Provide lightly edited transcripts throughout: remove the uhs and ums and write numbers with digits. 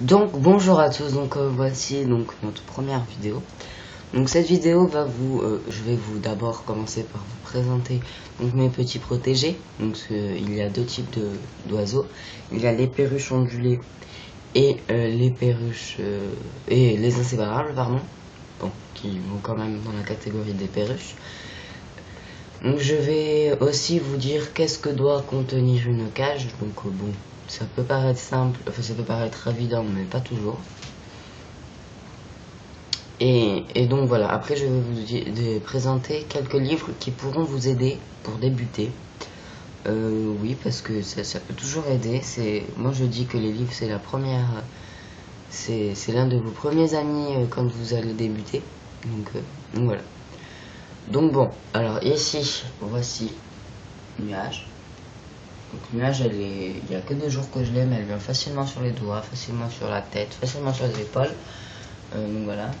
Donc bonjour à tous, voici donc notre première vidéo. Donc cette vidéo va je vais vous d'abord commencer par vous présenter donc mes petits protégés. Donc il y a deux types d'oiseaux. Il y a les perruches ondulées et les perruches et les inséparables, pardon. Bon, qui vont quand même dans la catégorie des perruches. Donc je vais aussi vous dire qu'est-ce que doit contenir une cage. Donc bon, ça peut paraître simple, enfin ça peut paraître évident, mais pas toujours. Et donc voilà, après je vais vous présenter quelques livres qui pourront vous aider pour débuter. Oui, parce que ça peut toujours aider. Moi je dis que les livres c'est c'est l'un de vos premiers amis quand vous allez débuter. Donc voilà. Donc bon, alors ici, voici Nuage. Donc Nuage, il y a que 2 jours que je l'ai, mais elle vient facilement sur les doigts, facilement sur la tête, facilement sur les épaules. Donc voilà.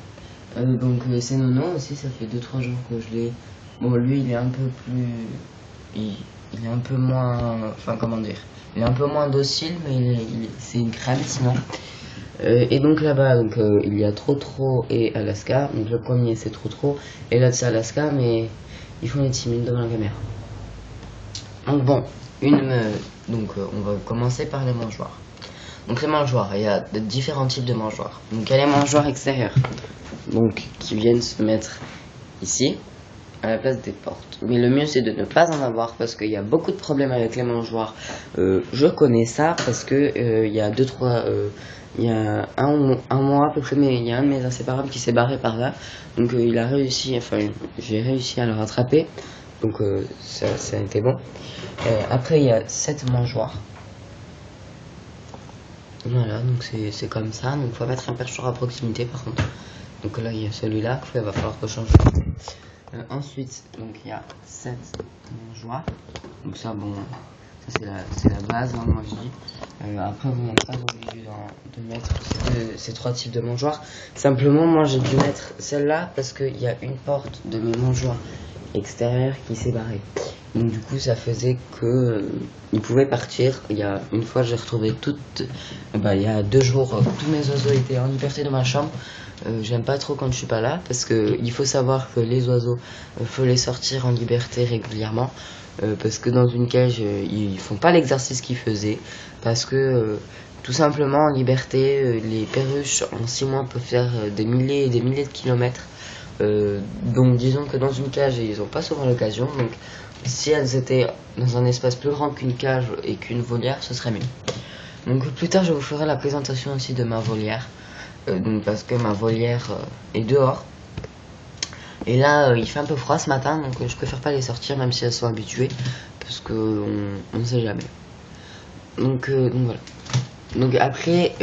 C'est Nono aussi, ça fait 2-3 jours que je l'ai. Bon, lui il est un peu plus, il est un peu moins, enfin comment dire, il est un peu moins docile, mais c'est une crème sinon. Et donc là-bas, il y a Trotro et Alaska. Donc le premier c'est Trotro et l'autre c'est Alaska, mais ils font les timides devant la caméra. Donc bon, on va commencer par les mangeoires. Donc les mangeoires, il y a différents types de mangeoires. Donc il y a les mangeoires extérieurs, donc qui viennent se mettre ici à la place des portes. Mais le mieux c'est de ne pas en avoir parce qu'il y a beaucoup de problèmes avec les mangeoires. Je connais ça parce que il y a il y a un mois à peu près, mais il y a un de mes inséparables qui s'est barré par là. Donc il a réussi, enfin j'ai réussi à le rattraper. Donc ça a été bon. Après il y a 7 mangeoires. Voilà, donc c'est comme ça. Donc il faut mettre un perchoir à proximité par contre. Donc là il y a celui-là qu'il va falloir changer. Ensuite, donc il y a 7 mangeoires. Donc ça, bon, ça c'est la base, hein, moi je dis. Après, vous n'êtes pas obligé de mettre ces 3 types de mangeoires. Simplement, moi j'ai dû mettre celle-là parce qu'il y a une porte de mes mangeoires extérieures qui s'est barrée. Donc du coup, ça faisait que ils pouvaient partir. Une fois, j'ai retrouvé il y a 2 jours, tous mes oiseaux étaient en liberté dans ma chambre. J'aime pas trop quand je suis pas là parce que il faut savoir que les oiseaux, faut les sortir en liberté régulièrement parce que dans une cage ils font pas l'exercice qu'ils faisaient parce que tout simplement en liberté les perruches en 6 mois peuvent faire des milliers et des milliers de kilomètres. Donc disons que dans une cage ils ont pas souvent l'occasion, donc si elles étaient dans un espace plus grand qu'une cage et qu'une volière ce serait mieux. Donc plus tard je vous ferai la présentation aussi de ma volière. Parce que ma volière est dehors. Et là, il fait un peu froid ce matin, donc je préfère pas les sortir, même si elles sont habituées, parce que on ne sait jamais. Donc voilà. Donc après,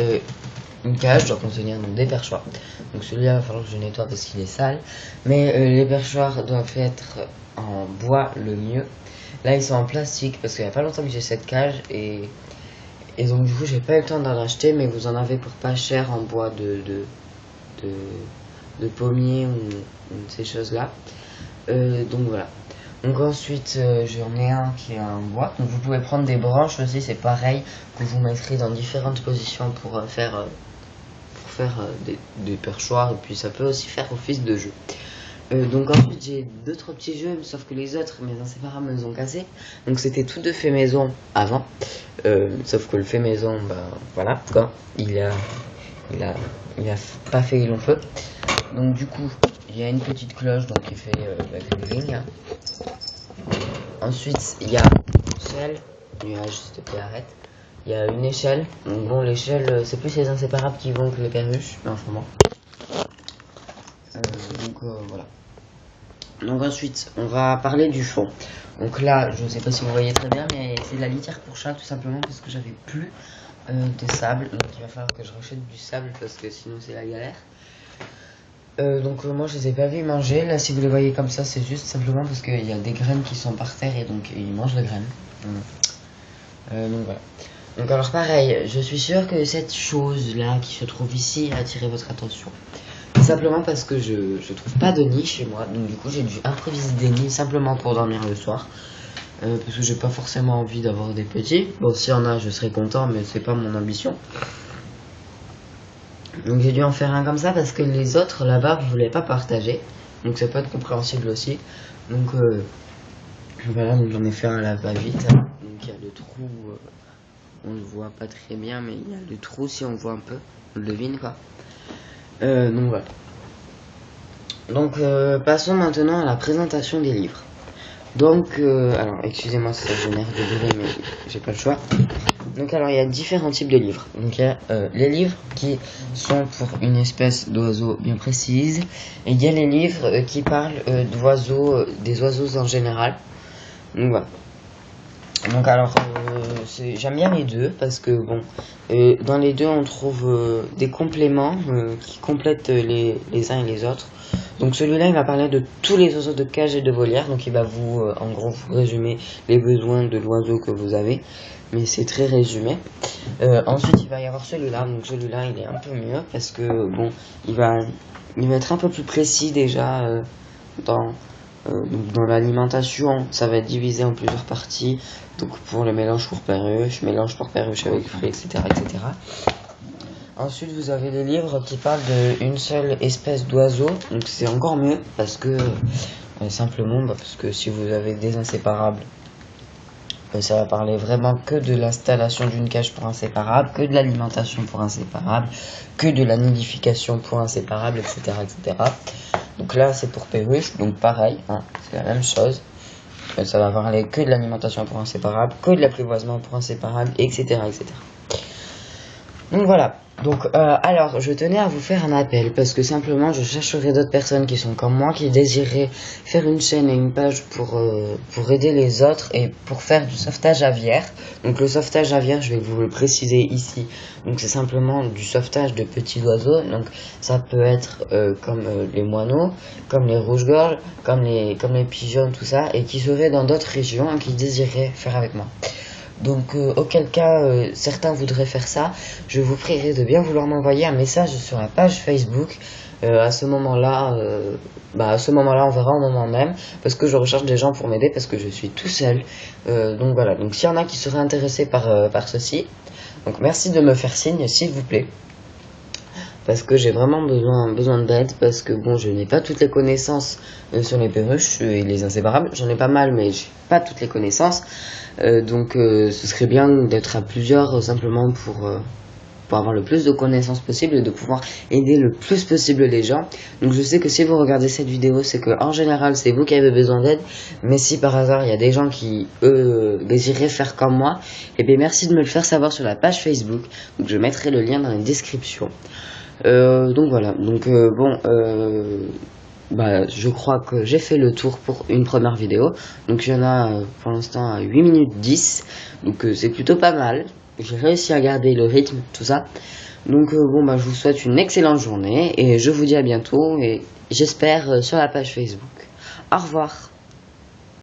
une cage doit contenir des perchoirs. Donc celui-là, il va falloir que je nettoie parce qu'il est sale. Mais les perchoirs doivent être en bois le mieux. Là, ils sont en plastique parce qu'il n'y a pas longtemps que j'ai cette cage et donc du coup j'ai pas eu le temps d'en acheter, mais vous en avez pour pas cher en bois de pommier ou de ces choses là. Donc voilà. Donc ensuite j'en ai un qui est en bois. Donc vous pouvez prendre des branches aussi, c'est pareil, que vous mettrez dans différentes positions pour faire des perchoirs, et puis ça peut aussi faire office de jeu. Donc ensuite j'ai 2-3 petits jeux, sauf que les autres, mes inséparables me les ont cassés. Donc c'était tout de fait maison avant. Sauf que le fait maison, voilà, quoi. Il a pas fait long feu. Donc du coup, il y a une petite cloche donc qui fait la gling. Ensuite, il y a une échelle. Nuage, s'il te plaît, arrête. Il y a une échelle. Donc bon, l'échelle, c'est plus les inséparables qui vont que les perruches, mais enfin bon. Voilà. Donc ensuite, on va parler du fond. Donc là, je ne sais pas si vous voyez très bien, mais c'est de la litière pour chat tout simplement parce que j'avais plus de sable. Donc il va falloir que je rachète du sable parce que sinon c'est la galère. Moi je les ai pas vus manger. Là si vous les voyez comme ça, c'est juste simplement parce qu'il y a des graines qui sont par terre et donc ils mangent les graines. Donc voilà. Donc alors pareil, je suis sûr que cette chose là qui se trouve ici a attiré votre attention. Simplement parce que je trouve pas de nid chez moi, donc du coup j'ai dû improviser des nids simplement pour dormir le soir. Parce que j'ai pas forcément envie d'avoir des petits. Bon, s'il y en a, je serais content, mais c'est pas mon ambition. Donc j'ai dû en faire un comme ça parce que les autres là-bas ne voulaient pas partager. Donc ça peut être compréhensible aussi. Donc voilà, donc j'en ai fait un là va-vite. Donc il y a le trou, on le voit pas très bien, mais il y a le trou si on voit un peu, on le devine quoi. Donc voilà. Donc passons maintenant à la présentation des livres. Donc alors excusez-moi si ça génère des bruits, mais j'ai pas le choix. Donc alors il y a différents types de livres. Donc il y a les livres qui sont pour une espèce d'oiseau bien précise, et il y a les livres qui parlent d'oiseaux, des oiseaux en général. Donc voilà. Donc alors j'aime bien les deux parce que bon, dans les deux on trouve des compléments qui complètent les uns et les autres. Donc celui-là il va parler de tous les oiseaux de cage et de volière, donc il va vous en gros vous résumer les besoins de l'oiseau que vous avez, mais c'est très résumé. Ensuite il va y avoir celui-là, donc celui-là il est un peu mieux parce que bon il va être un peu plus précis déjà dans l'alimentation. Ça va être divisé en plusieurs parties, donc pour le mélange pour perruche avec fruits, etc., etc. Ensuite, vous avez les livres qui parlent d'une seule espèce d'oiseau, donc c'est encore mieux parce que simplement parce que si vous avez des inséparables, ça va parler vraiment que de l'installation d'une cage pour inséparable, que de l'alimentation pour inséparable, que de la nidification pour inséparable, etc., etc. Donc là, c'est pour perruche, donc pareil, hein, c'est la même chose. Ça va parler que de l'alimentation pour inséparable, que de l'apprivoisement pour inséparable, etc., etc. Donc voilà. Donc alors je tenais à vous faire un appel parce que simplement je chercherai d'autres personnes qui sont comme moi, qui désiraient faire une chaîne et une page pour aider les autres et pour faire du sauvetage aviaire. Donc le sauvetage aviaire, je vais vous le préciser ici, donc c'est simplement du sauvetage de petits oiseaux. Donc ça peut être comme les moineaux, comme les rouges-gorges, comme les pigeons, tout ça, et qui seraient dans d'autres régions et qui désiraient faire avec moi. Donc auquel cas certains voudraient faire ça, je vous prierai de bien vouloir m'envoyer un message sur la page Facebook. À ce moment-là, on verra au moment même, parce que je recherche des gens pour m'aider parce que je suis tout seul. Donc voilà, donc s'il y en a qui seraient intéressés par ceci, donc merci de me faire signe s'il vous plaît. Parce que j'ai vraiment besoin d'aide, parce que bon, je n'ai pas toutes les connaissances sur les perruches et les inséparables. J'en ai pas mal, mais j'ai pas toutes les connaissances. Donc ce serait bien d'être à plusieurs simplement pour avoir le plus de connaissances possible et de pouvoir aider le plus possible les gens. Donc je sais que si vous regardez cette vidéo, c'est que en général c'est vous qui avez besoin d'aide, mais si par hasard il y a des gens qui eux désiraient faire comme moi, et bien merci de me le faire savoir sur la page Facebook. Donc je mettrai le lien dans la description. Donc voilà, donc je crois que j'ai fait le tour pour une première vidéo. Donc il y en a pour l'instant à 8 minutes 10, donc c'est plutôt pas mal. J'ai réussi à garder le rythme, tout ça. Donc je vous souhaite une excellente journée et je vous dis à bientôt et j'espère sur la page Facebook. Au revoir.